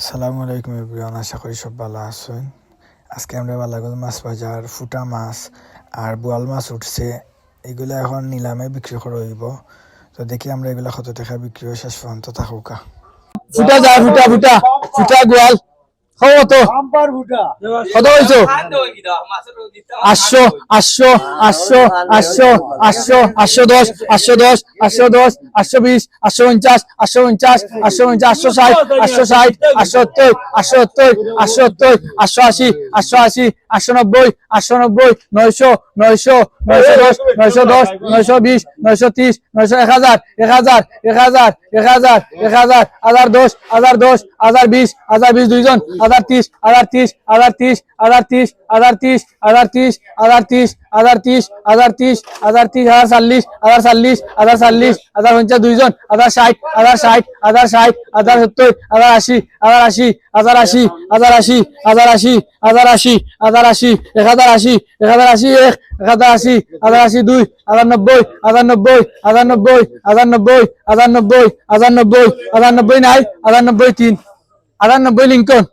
আসসালামু আলাইকুম এভরিওয়ান, আশা করি সব ভালো আছেন। আজকে আমরা বালাগঞ্জ মাছ বাজার ফুটা মাছ আর বোয়াল মাছ উঠছে, এগুলো এখন নিলামে বিক্রি করা হইব। তো দেখি আমরা এগুলা কত টাকা বিক্রি হয় শেষ পর্যন্ত থাকুকা। ফুটা যায় ফুটা ফুটা ফুটা গোয়াল কত কত হয়েছে 800 800 800 800 800 810 810 810 820 850 850 850 860 870 870 870 880 880 890 900 900 910 910 920 930 1000 1000 1000 1000 1000 1010 1010 1020 1020 দুইজন 1030 1030 1030 1030 1030 1030 1030 1030 1030 1030 1040 1040 1040 দুইজন 1060 1060 1060 1070 1080 1080 1080 1080 1080 1080 1080 1080 1080 1080 1080 দুই 1090 1090 1090 1090 1090 1090 1090 নাই 1090 তিন 1090 লিঙ্কন